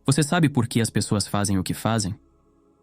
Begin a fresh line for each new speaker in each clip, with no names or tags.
Você sabe por que as pessoas fazem o que fazem?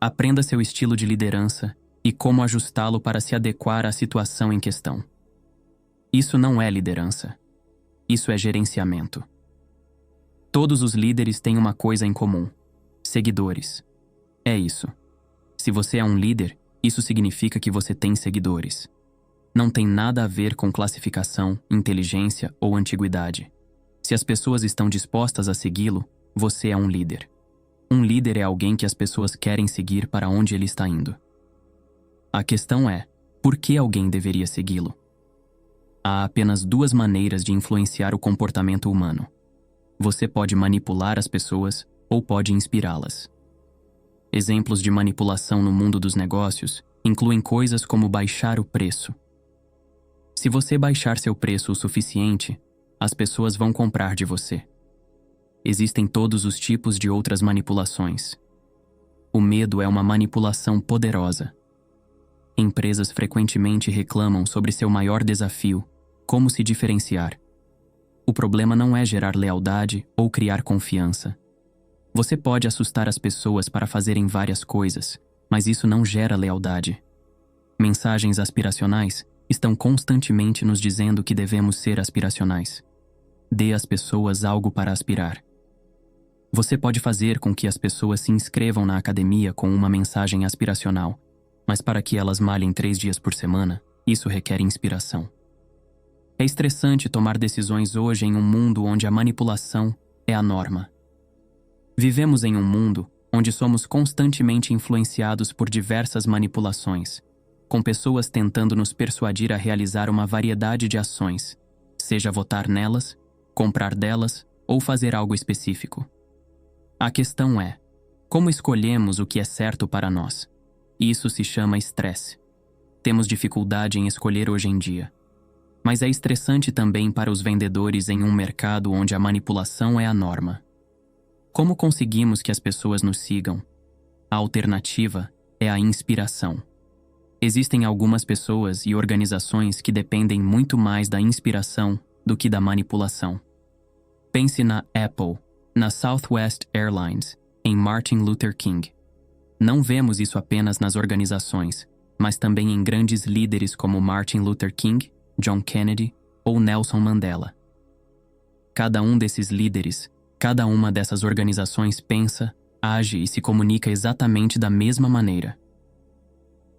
Aprenda seu estilo de liderança e como ajustá-lo para se adequar à situação em questão. Isso não é liderança. Isso é gerenciamento. Todos os líderes têm uma coisa em comum: seguidores. É isso. Se você é um líder, isso significa que você tem seguidores. Não tem nada a ver com classificação, inteligência ou antiguidade. Se as pessoas estão dispostas a segui-lo, você é um líder. Um líder é alguém que as pessoas querem seguir para onde ele está indo. A questão é, por que alguém deveria segui-lo? Há apenas duas maneiras de influenciar o comportamento humano. Você pode manipular as pessoas ou pode inspirá-las. Exemplos de manipulação no mundo dos negócios incluem coisas como baixar o preço. Se você baixar seu preço o suficiente, as pessoas vão comprar de você. Existem todos os tipos de outras manipulações. O medo é uma manipulação poderosa. Empresas frequentemente reclamam sobre seu maior desafio: como se diferenciar. O problema não é gerar lealdade ou criar confiança. Você pode assustar as pessoas para fazerem várias coisas, mas isso não gera lealdade. Mensagens aspiracionais estão constantemente nos dizendo que devemos ser aspiracionais. Dê às pessoas algo para aspirar. Você pode fazer com que as pessoas se inscrevam na academia com uma mensagem aspiracional, mas para que elas malhem 3 dias por semana, isso requer inspiração. É estressante tomar decisões hoje em um mundo onde a manipulação é a norma. Vivemos em um mundo onde somos constantemente influenciados por diversas manipulações, com pessoas tentando nos persuadir a realizar uma variedade de ações, seja votar nelas, comprar delas ou fazer algo específico. A questão é, como escolhemos o que é certo para nós? Isso se chama estresse. Temos dificuldade em escolher hoje em dia. Mas é estressante também para os vendedores em um mercado onde a manipulação é a norma. Como conseguimos que as pessoas nos sigam? A alternativa é a inspiração. Existem algumas pessoas e organizações que dependem muito mais da inspiração do que da manipulação. Pense na Apple, na Southwest Airlines, em Martin Luther King. Não vemos isso apenas nas organizações, mas também em grandes líderes como Martin Luther King, John Kennedy ou Nelson Mandela. Cada um desses líderes, cada uma dessas organizações pensa, age e se comunica exatamente da mesma maneira.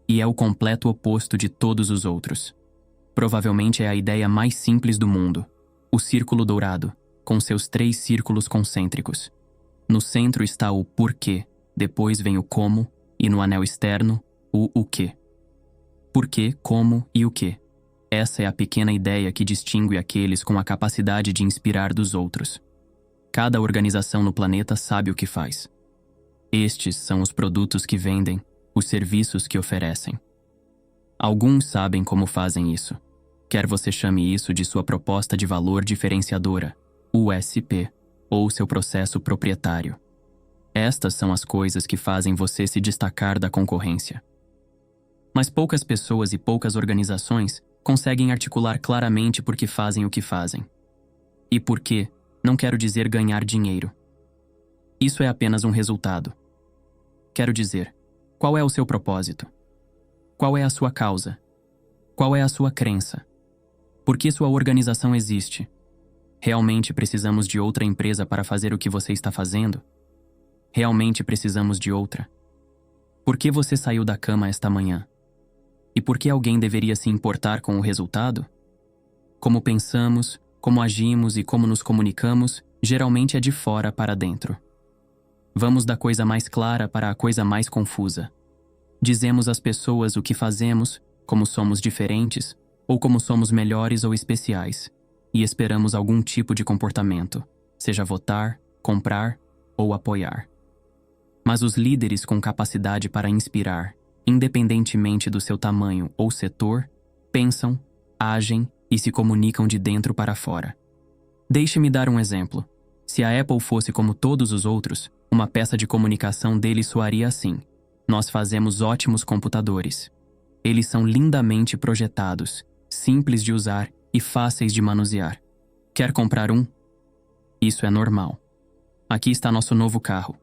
E é o completo oposto de todos os outros. Provavelmente é a ideia mais simples do mundo: o círculo dourado, com seus 3 círculos concêntricos. No centro está o porquê, depois vem o como e no anel externo, o quê. Porquê, como e o quê. Essa é a pequena ideia que distingue aqueles com a capacidade de inspirar dos outros. Cada organização no planeta sabe o que faz. Estes são os produtos que vendem, os serviços que oferecem. Alguns sabem como fazem isso. Quer você chame isso de sua proposta de valor diferenciadora, USP, ou seu processo proprietário. Estas são as coisas que fazem você se destacar da concorrência. Mas poucas pessoas e poucas organizações conseguem articular claramente por que fazem o que fazem. E por quê, não quero dizer ganhar dinheiro. Isso é apenas um resultado. Quero dizer, qual é o seu propósito? Qual é a sua causa? Qual é a sua crença? Por que sua organização existe? Realmente precisamos de outra empresa para fazer o que você está fazendo? Realmente precisamos de outra? Por que você saiu da cama esta manhã? E por que alguém deveria se importar com o resultado? Como pensamos, como agimos e como nos comunicamos, geralmente é de fora para dentro. Vamos da coisa mais clara para a coisa mais confusa. Dizemos às pessoas o que fazemos, como somos diferentes, ou como somos melhores ou especiais, e esperamos algum tipo de comportamento, seja votar, comprar ou apoiar. Mas os líderes com capacidade para inspirar, independentemente do seu tamanho ou setor, pensam, agem e se comunicam de dentro para fora. Deixe-me dar um exemplo. Se a Apple fosse como todos os outros, uma peça de comunicação dele soaria assim: nós fazemos ótimos computadores. Eles são lindamente projetados, simples de usar e fáceis de manusear. Quer comprar um? Isso é normal. Aqui está nosso novo carro.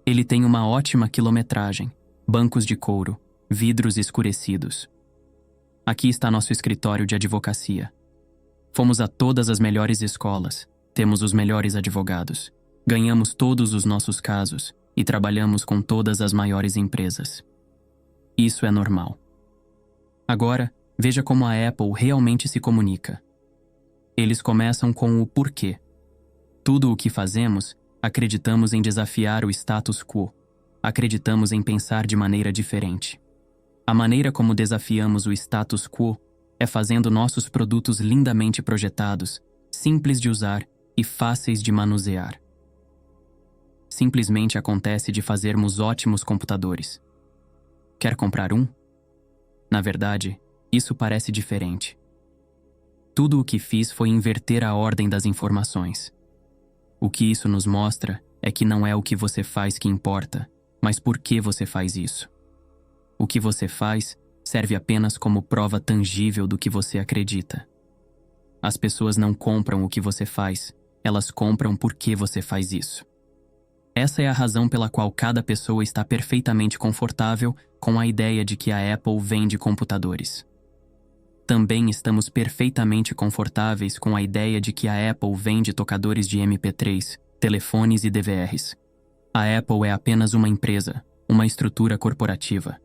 Ele tem uma ótima quilometragem, bancos de couro, vidros escurecidos. Aqui está nosso escritório de advocacia. Fomos a todas as melhores escolas, temos os melhores advogados, ganhamos todos os nossos casos e trabalhamos com todas as maiores empresas. Isso é normal. Agora, veja como a Apple realmente se comunica. Eles começam com o porquê. Tudo o que fazemos, acreditamos em desafiar o status quo. Acreditamos em pensar de maneira diferente. A maneira como desafiamos o status quo é fazendo nossos produtos lindamente projetados, simples de usar e fáceis de manusear. Simplesmente acontece de fazermos ótimos computadores. Quer comprar um? Na verdade, isso parece diferente. Tudo o que fiz foi inverter a ordem das informações. O que isso nos mostra é que não é o que você faz que importa, mas por que você faz isso. O que você faz serve apenas como prova tangível do que você acredita. As pessoas não compram o que você faz, elas compram por que você faz isso. Essa é a razão pela qual cada pessoa está perfeitamente confortável com a ideia de que a Apple vende computadores. Também estamos perfeitamente confortáveis com a ideia de que a Apple vende tocadores de MP3, telefones e DVRs. A Apple é apenas uma empresa, uma estrutura corporativa.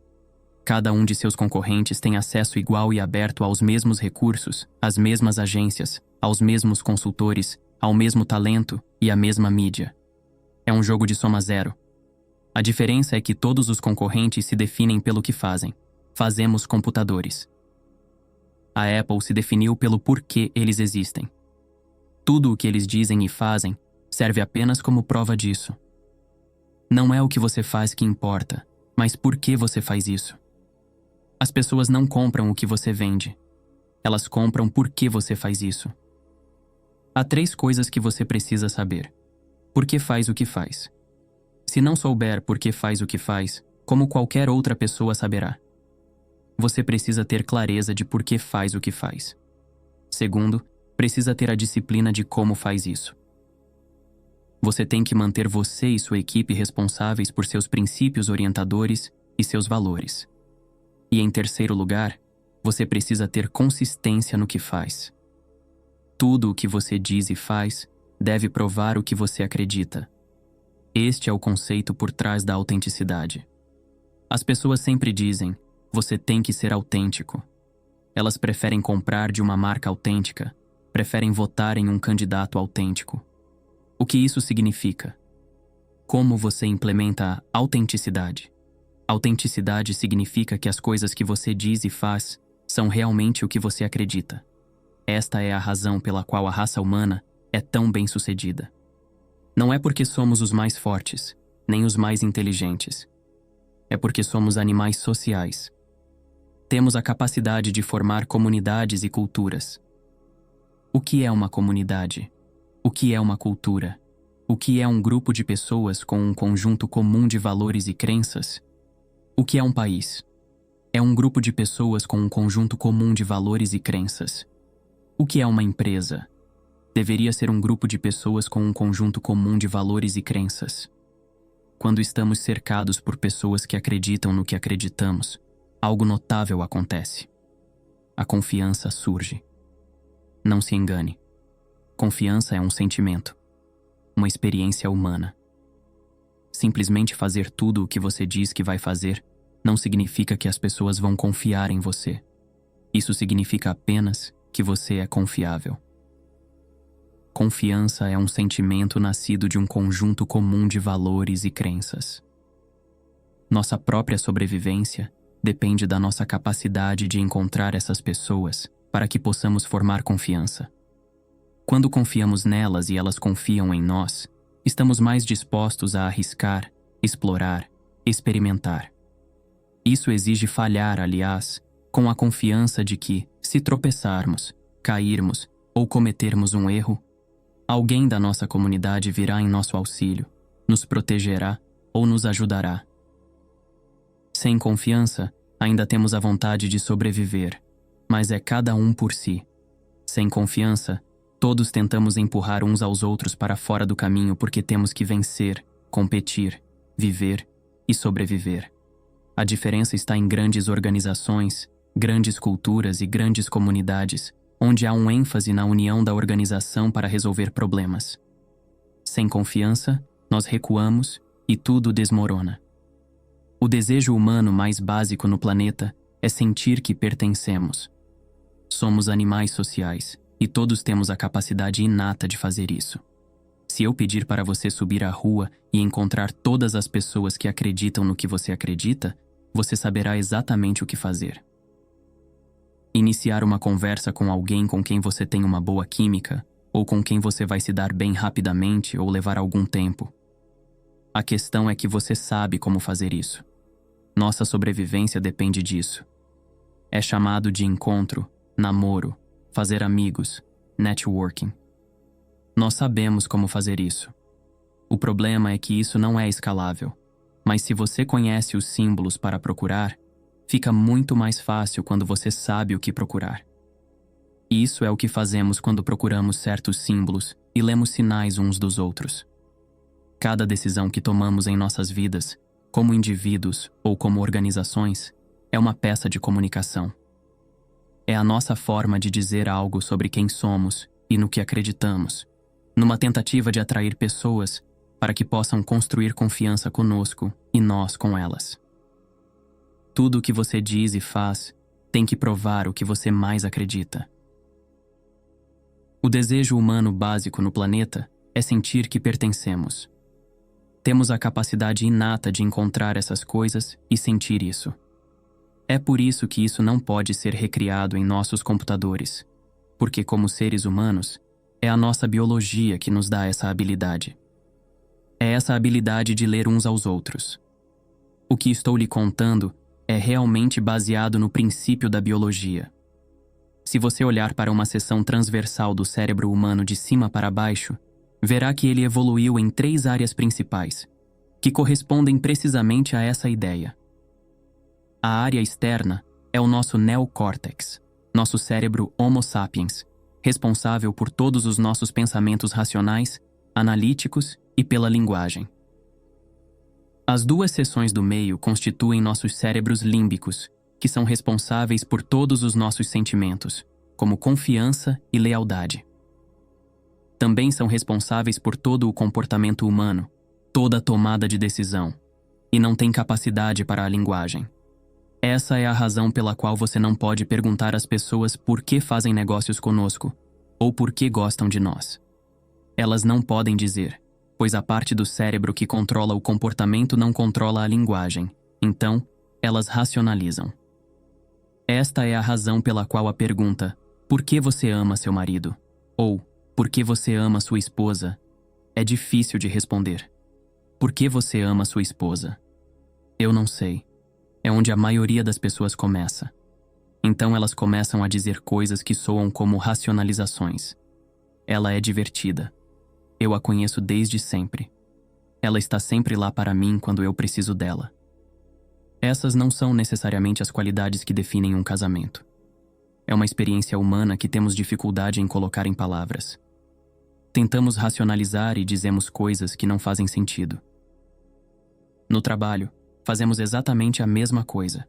Cada um de seus concorrentes tem acesso igual e aberto aos mesmos recursos, às mesmas agências, aos mesmos consultores, ao mesmo talento e à mesma mídia. É um jogo de soma zero. A diferença é que todos os concorrentes se definem pelo que fazem. Fazemos computadores. A Apple se definiu pelo porquê eles existem. Tudo o que eles dizem e fazem serve apenas como prova disso. Não é o que você faz que importa, mas por que você faz isso. As pessoas não compram o que você vende. Elas compram por que você faz isso. Há 3 coisas que você precisa saber. Por que faz o que faz? Se não souber por que faz o que faz, como qualquer outra pessoa saberá. Você precisa ter clareza de por que faz o que faz. Segundo, precisa ter a disciplina de como faz isso. Você tem que manter você e sua equipe responsáveis por seus princípios orientadores e seus valores. E em terceiro lugar, você precisa ter consistência no que faz. Tudo o que você diz e faz deve provar o que você acredita. Este é o conceito por trás da autenticidade. As pessoas sempre dizem, você tem que ser autêntico. Elas preferem comprar de uma marca autêntica, preferem votar em um candidato autêntico. O que isso significa? Como você implementa a autenticidade? Autenticidade significa que as coisas que você diz e faz são realmente o que você acredita. Esta é a razão pela qual a raça humana é tão bem-sucedida. Não é porque somos os mais fortes, nem os mais inteligentes. É porque somos animais sociais. Temos a capacidade de formar comunidades e culturas. O que é uma comunidade? O que é uma cultura? O que é um grupo de pessoas com um conjunto comum de valores e crenças? O que é um país? É um grupo de pessoas com um conjunto comum de valores e crenças. O que é uma empresa? Deveria ser um grupo de pessoas com um conjunto comum de valores e crenças. Quando estamos cercados por pessoas que acreditam no que acreditamos, algo notável acontece. A confiança surge. Não se engane. Confiança é um sentimento, uma experiência humana. Simplesmente fazer tudo o que você diz que vai fazer não significa que as pessoas vão confiar em você. Isso significa apenas que você é confiável. Confiança é um sentimento nascido de um conjunto comum de valores e crenças. Nossa própria sobrevivência depende da nossa capacidade de encontrar essas pessoas para que possamos formar confiança. Quando confiamos nelas e elas confiam em nós, estamos mais dispostos a arriscar, explorar, experimentar. Isso exige falhar, aliás, com a confiança de que, se tropeçarmos, cairmos ou cometermos um erro, alguém da nossa comunidade virá em nosso auxílio, nos protegerá ou nos ajudará. Sem confiança, ainda temos a vontade de sobreviver, mas é cada um por si. Sem confiança, Todos tentamos empurrar uns aos outros para fora do caminho porque temos que vencer, competir, viver e sobreviver. A diferença está em grandes organizações, grandes culturas e grandes comunidades, onde há um ênfase na união da organização para resolver problemas. Sem confiança, nós recuamos e tudo desmorona. O desejo humano mais básico no planeta é sentir que pertencemos. Somos animais sociais e todos temos a capacidade inata de fazer isso. Se eu pedir para você subir à rua e encontrar todas as pessoas que acreditam no que você acredita, você saberá exatamente o que fazer. Iniciar uma conversa com alguém com quem você tem uma boa química, ou com quem você vai se dar bem rapidamente ou levar algum tempo. A questão é que você sabe como fazer isso. Nossa sobrevivência depende disso. É chamado de encontro, namoro, fazer amigos, networking. Nós sabemos como fazer isso. O problema é que isso não é escalável, mas se você conhece os símbolos para procurar, fica muito mais fácil quando você sabe o que procurar. Isso é o que fazemos quando procuramos certos símbolos e lemos sinais uns dos outros. Cada decisão que tomamos em nossas vidas, como indivíduos ou como organizações, é uma peça de comunicação. É a nossa forma de dizer algo sobre quem somos e no que acreditamos, numa tentativa de atrair pessoas para que possam construir confiança conosco e nós com elas. Tudo o que você diz e faz tem que provar o que você mais acredita. O desejo humano básico no planeta é sentir que pertencemos. Temos a capacidade inata de encontrar essas coisas e sentir isso. É por isso que isso não pode ser recriado em nossos computadores, porque como seres humanos, é a nossa biologia que nos dá essa habilidade. É essa habilidade de ler uns aos outros. O que estou lhe contando é realmente baseado no princípio da biologia. Se você olhar para uma seção transversal do cérebro humano de cima para baixo, verá que ele evoluiu em 3 áreas principais, que correspondem precisamente a essa ideia. A área externa é o nosso neocórtex, nosso cérebro Homo sapiens, responsável por todos os nossos pensamentos racionais, analíticos e pela linguagem. As 2 seções do meio constituem nossos cérebros límbicos, que são responsáveis por todos os nossos sentimentos, como confiança e lealdade. Também são responsáveis por todo o comportamento humano, toda a tomada de decisão, e não têm capacidade para a linguagem. Essa é a razão pela qual você não pode perguntar às pessoas por que fazem negócios conosco, ou por que gostam de nós. Elas não podem dizer, pois a parte do cérebro que controla o comportamento não controla a linguagem, então, elas racionalizam. Esta é a razão pela qual a pergunta, por que você ama seu marido? Ou, por que você ama sua esposa? É difícil de responder. Por que você ama sua esposa? Eu não sei. É onde a maioria das pessoas começa. Então elas começam a dizer coisas que soam como racionalizações. Ela é divertida. Eu a conheço desde sempre. Ela está sempre lá para mim quando eu preciso dela. Essas não são necessariamente as qualidades que definem um casamento. É uma experiência humana que temos dificuldade em colocar em palavras. Tentamos racionalizar e dizemos coisas que não fazem sentido. No trabalho, fazemos exatamente a mesma coisa.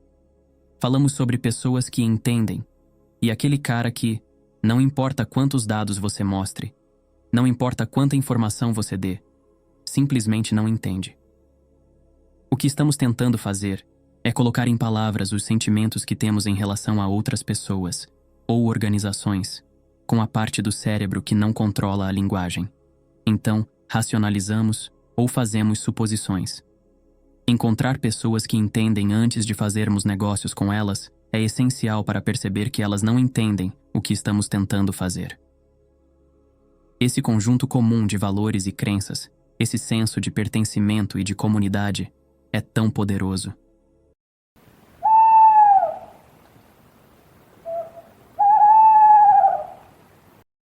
Falamos sobre pessoas que entendem, e aquele cara que, não importa quantos dados você mostre, não importa quanta informação você dê, simplesmente não entende. O que estamos tentando fazer é colocar em palavras os sentimentos que temos em relação a outras pessoas ou organizações, com a parte do cérebro que não controla a linguagem. Então, racionalizamos ou fazemos suposições. Encontrar pessoas que entendem antes de fazermos negócios com elas é essencial para perceber que elas não entendem o que estamos tentando fazer. Esse conjunto comum de valores e crenças, esse senso de pertencimento e de comunidade, é tão poderoso.